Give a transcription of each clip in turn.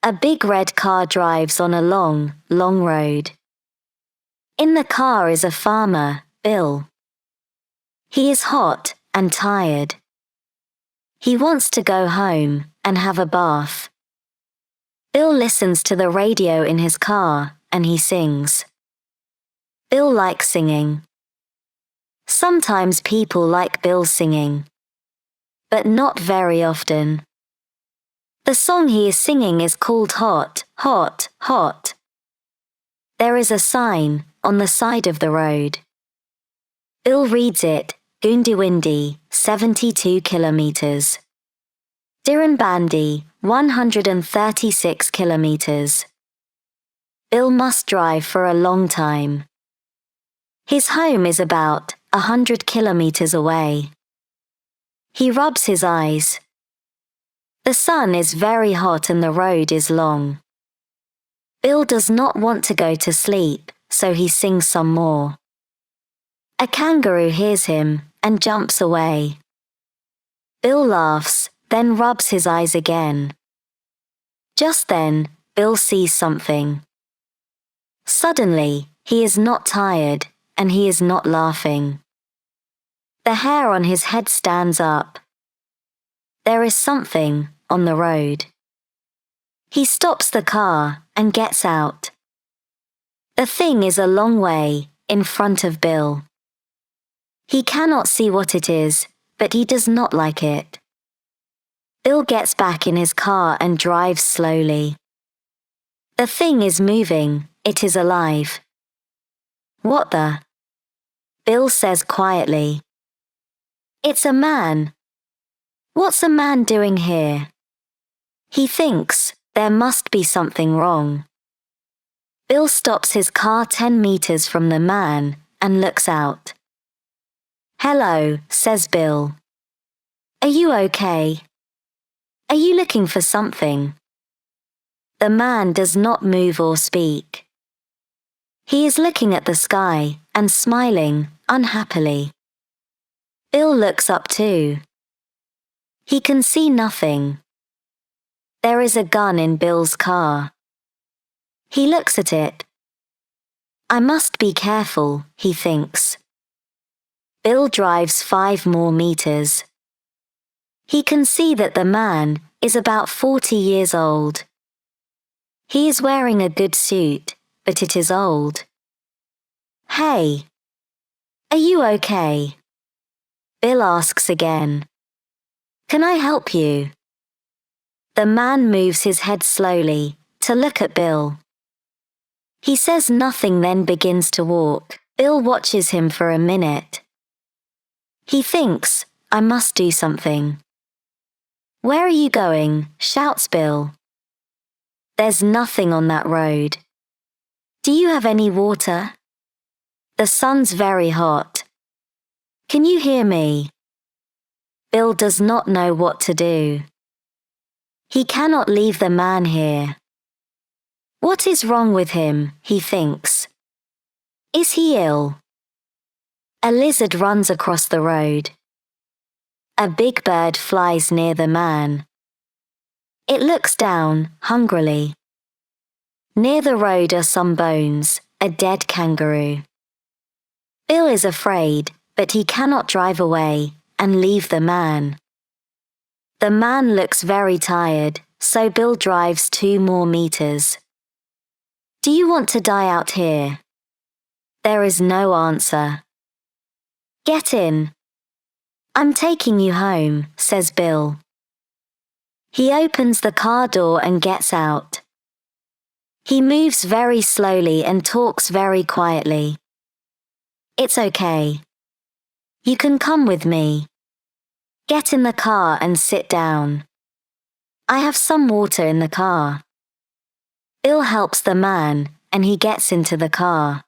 A big red car drives on a long, long road. In the car is a farmer, Bill. He is hot and tired. He wants to go home and have a bath. Bill listens to the radio in his car and he sings. Bill likes singing. Sometimes people like Bill singing, but not very often. The song he is singing is called Hot, Hot, Hot. There is a sign on the side of the road. Bill reads it, Goondiwindi, 72 kilometres. Dirranbandi, 136 kilometres. Bill must drive for a long time. His home is about 100 kilometres away. He rubs his eyes. The sun is very hot and the road is long. Bill does not want to go to sleep, so he sings some more. A kangaroo hears him and jumps away. Bill laughs, then rubs his eyes again. Just then, Bill sees something. Suddenly, he is not tired and he is not laughing. The hair on his head stands up. There is something on the road. He stops the car and gets out. The thing is a long way in front of Bill. He cannot see what it is, but he does not like it. Bill gets back in his car and drives slowly. The thing is moving, it is alive. What the? Bill says quietly. It's a man. What's a man doing here? He thinks there must be something wrong. Bill stops his car 10 meters from the man and looks out. Hello, says Bill. Are you okay? Are you looking for something? The man does not move or speak. He is looking at the sky and smiling unhappily. Bill looks up too. He can see nothing. There is a gun in Bill's car. He looks at it. I must be careful, he thinks. Bill drives 5 more meters. He can see that the man is about 40 years old. He is wearing a good suit, but it is old. Hey, are you okay? Bill asks again. Can I help you? The man moves his head slowly to look at Bill. He says nothing, then begins to walk. Bill watches him for a minute. He thinks, I must do something. Where are you going? Shouts Bill. There's nothing on that road. Do you have any water? The sun's very hot. Can you hear me? Bill does not know what to do. He cannot leave the man here. What is wrong with him, he thinks. Is he ill? A lizard runs across the road. A big bird flies near the man. It looks down, hungrily. Near the road are some bones, a dead kangaroo. Bill is afraid, but he cannot drive away and leave the man. The man looks very tired, so Bill drives 2 more meters. Do you want to die out here? There is no answer. Get in. I'm taking you home, says Bill. He opens the car door and gets out. He moves very slowly and talks very quietly. It's okay. You can come with me. Get in the car and sit down. I have some water in the car. Bill helps the man and he gets into the car.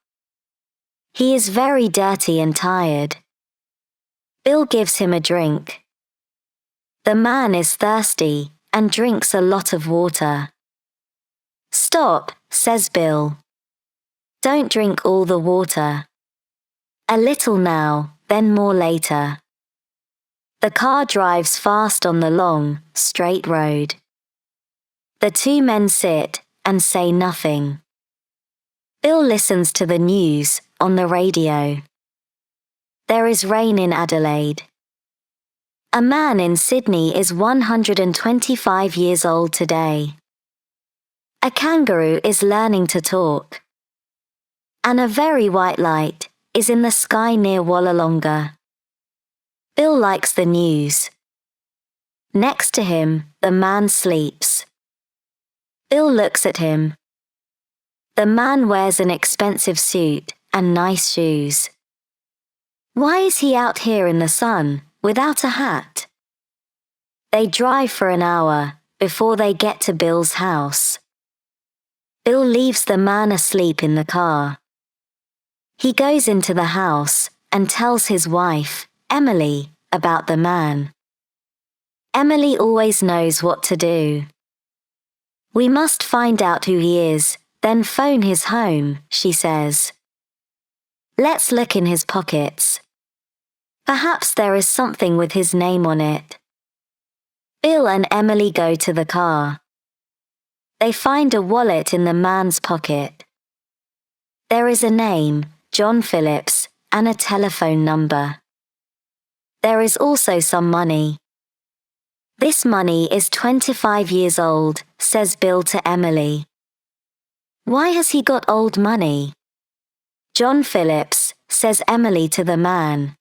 He is very dirty and tired. Bill gives him a drink. The man is thirsty and drinks a lot of water. Stop, says Bill. Don't drink all the water. A little now, then more later. The car drives fast on the long, straight road. The two men sit and say nothing. Bill listens to the news on the radio. There is rain in Adelaide. A man in Sydney is 125 years old today. A kangaroo is learning to talk. And a very white light is in the sky near Wollongong. Bill likes the news. Next to him, the man sleeps. Bill looks at him. The man wears an expensive suit and nice shoes. Why is he out here in the sun without a hat? They drive for an hour before they get to Bill's house. Bill leaves the man asleep in the car. He goes into the house and tells his wife, Emily, about the man. Emily always knows what to do. We must find out who he is, then phone his home, she says. Let's look in his pockets. Perhaps there is something with his name on it. Bill and Emily go to the car. They find a wallet in the man's pocket. There is a name, John Phillips, and a telephone number. There is also some money. This money is 25 years old, says Bill to Emily. Why has he got old money? John Phillips, says Emily to the man.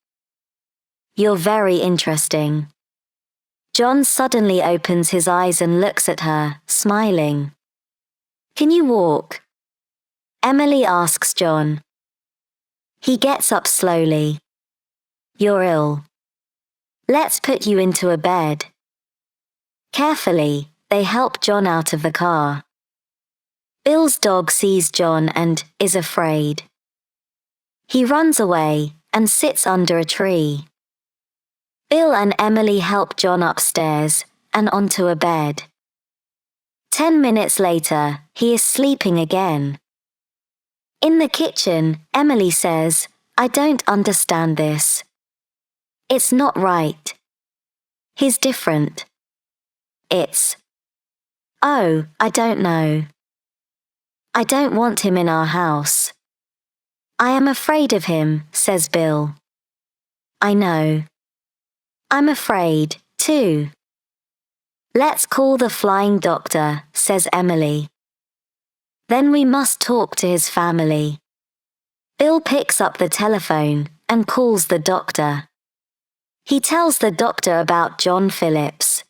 You're very interesting. John suddenly opens his eyes and looks at her, smiling. Can you walk? Emily asks John. He gets up slowly. You're ill. Let's put you into a bed. Carefully, they help John out of the car. Bill's dog sees John and is afraid. He runs away and sits under a tree. Bill and Emily help John upstairs and onto a bed. 10 minutes later, he is sleeping again. In the kitchen, Emily says, I don't understand this. It's not right. He's different. Oh, I don't know. I don't want him in our house. I am afraid of him, says Bill. I know. I'm afraid, too. Let's call the flying doctor, says Emily. Then we must talk to his family. Bill picks up the telephone and calls the doctor. He tells the doctor about John Phillips.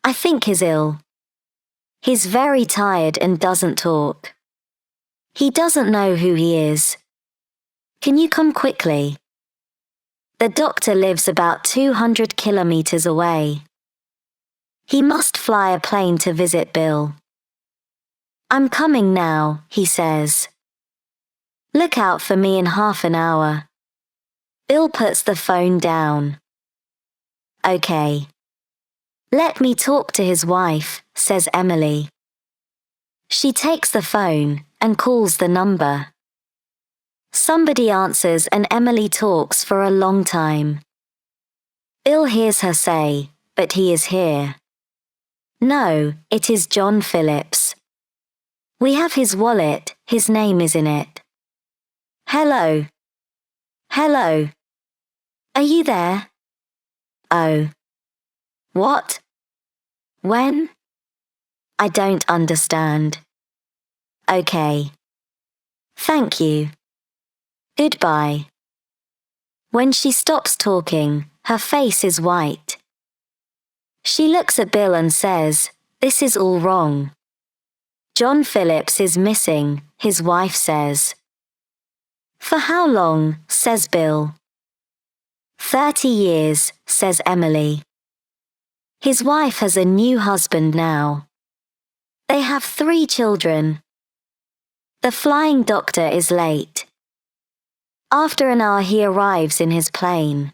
I think he's ill. He's very tired and doesn't talk. He doesn't know who he is. Can you come quickly? The doctor lives about 200 kilometres away. He must fly a plane to visit Bill. I'm coming now, he says. Look out for me in half an hour. Bill puts the phone down. Okay. Let me talk to his wife, says Emily. She takes the phone and calls the number. Somebody answers and Emily talks for a long time. Bill hears her say, but he is here. No, it is John Phillips. We have his wallet, his name is in it. Hello. Hello. Are you there? Oh. What? When? I don't understand. Okay. Thank you. Goodbye. When she stops talking, her face is white. She looks at Bill and says, This is all wrong. John Phillips is missing, his wife says. For how long? Says Bill. 30 years, says Emily. His wife has a new husband now. They have 3 children. The flying doctor is late. After an hour he arrives in his plane.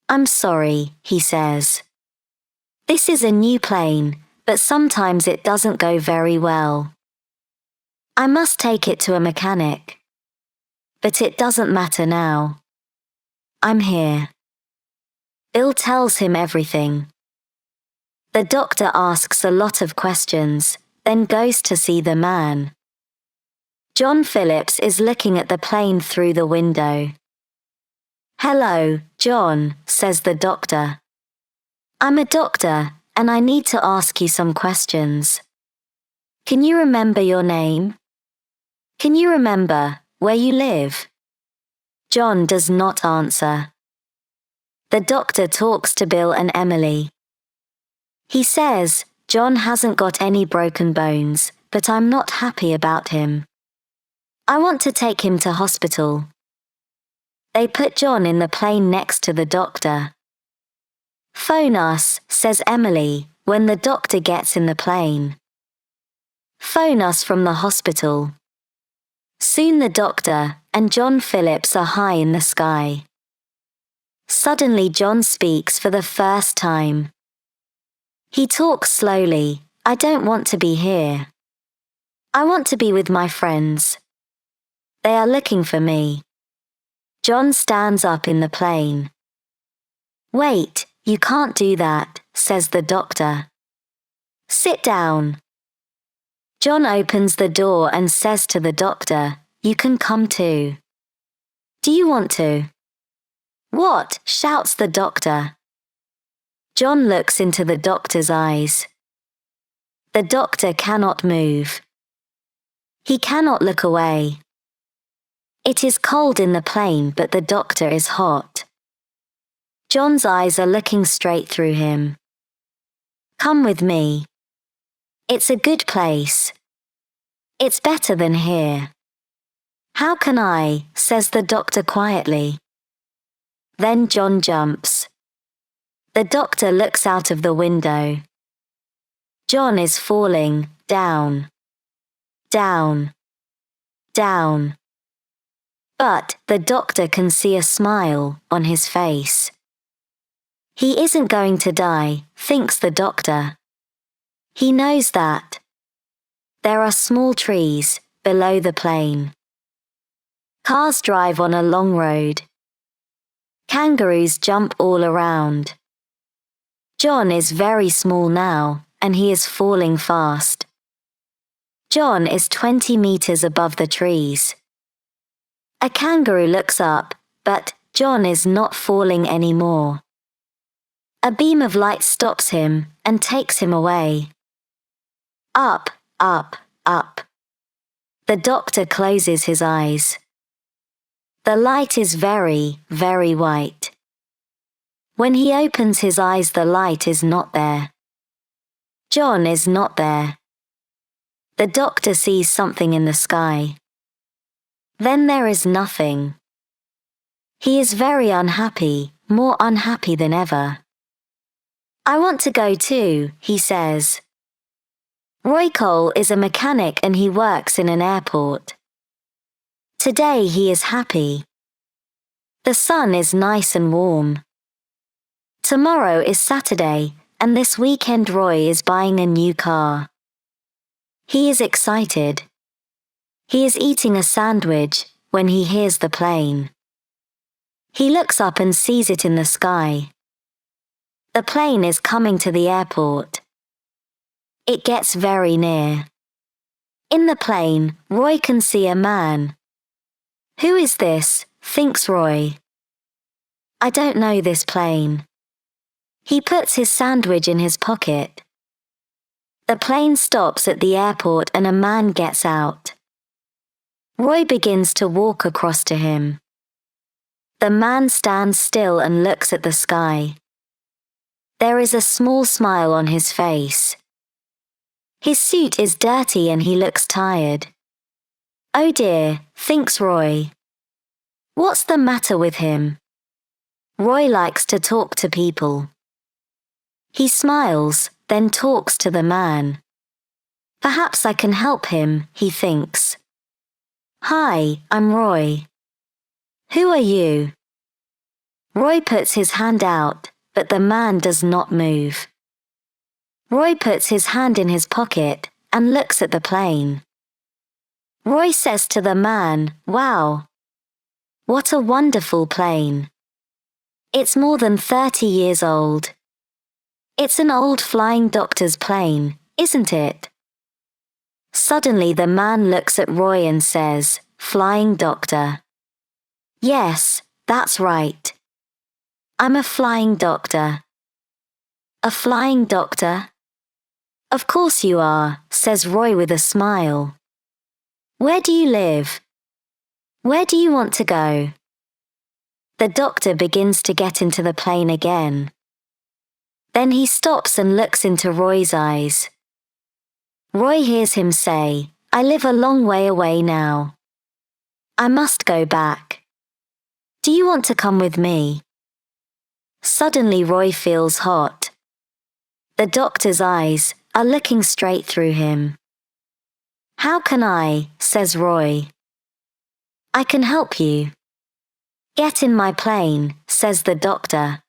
I'm sorry, he says. This is a new plane, but sometimes it doesn't go very well. I must take it to a mechanic. But it doesn't matter now. I'm here. Bill tells him everything. The doctor asks a lot of questions, then goes to see the man. John Phillips is looking at the plane through the window. "Hello, John," says the doctor. "I'm a doctor, and I need to ask you some questions. Can you remember your name? Can you remember where you live?" John does not answer. The doctor talks to Bill and Emily. He says, "John hasn't got any broken bones, but I'm not happy about him. I want to take him to hospital." They put John in the plane next to the doctor. "Phone us," says Emily, when the doctor gets in the plane. "Phone us from the hospital." Soon the doctor and John Phillips are high in the sky. Suddenly John speaks for the first time. He talks slowly. "I don't want to be here. I want to be with my friends. They are looking for me." John stands up in the plane. "Wait, you can't do that," says the doctor. "Sit down." John opens the door and says to the doctor, "You can come too." "Do you want to?" "What?" shouts the doctor. John looks into the doctor's eyes. The doctor cannot move. He cannot look away. It is cold in the plane, but the doctor is hot. John's eyes are looking straight through him. "Come with me. It's a good place. It's better than here." "How can I?" says the doctor quietly. Then John jumps. The doctor looks out of the window. John is falling, down, down, down. But the doctor can see a smile on his face. He isn't going to die, thinks the doctor. He knows that. There are small trees below the plane. Cars drive on a long road. Kangaroos jump all around. John is very small now, and he is falling fast. John is 20 meters above the trees. A kangaroo looks up, but John is not falling anymore. A beam of light stops him and takes him away. Up, up, up. The doctor closes his eyes. The light is very, very white. When he opens his eyes, the light is not there. John is not there. The doctor sees something in the sky. Then there is nothing. He is very unhappy, more unhappy than ever. "I want to go too," he says. Roy Cole is a mechanic and he works in an airport. Today he is happy. The sun is nice and warm. Tomorrow is Saturday, and this weekend Roy is buying a new car. He is excited. He is eating a sandwich when he hears the plane. He looks up and sees it in the sky. The plane is coming to the airport. It gets very near. In the plane, Roy can see a man. "Who is this?" thinks Roy. "I don't know this plane." He puts his sandwich in his pocket. The plane stops at the airport and a man gets out. Roy begins to walk across to him. The man stands still and looks at the sky. There is a small smile on his face. His suit is dirty and he looks tired. "Oh dear," thinks Roy. What's the matter with him? Roy likes to talk to people. He smiles, then talks to the man. Perhaps I can help him, he thinks. "Hi, I'm Roy." "Who are you?" Roy puts his hand out, but the man does not move. Roy puts his hand in his pocket and looks at the plane. Roy says to the man, "Wow. What a wonderful plane. It's more than 30 years old. It's an old flying doctor's plane, isn't it? Suddenly the man looks at Roy and says, "Flying doctor." "Yes, that's right. I'm a flying doctor." "A flying doctor?" "Of course you are," says Roy with a smile. "Where do you live? Where do you want to go?" The doctor begins to get into the plane again. Then he stops and looks into Roy's eyes. Roy hears him say, "I live a long way away now. I must go back. Do you want to come with me?" Suddenly Roy feels hot. The doctor's eyes are looking straight through him. "How can I?" says Roy. "I can help you." "Get in my plane," says the doctor.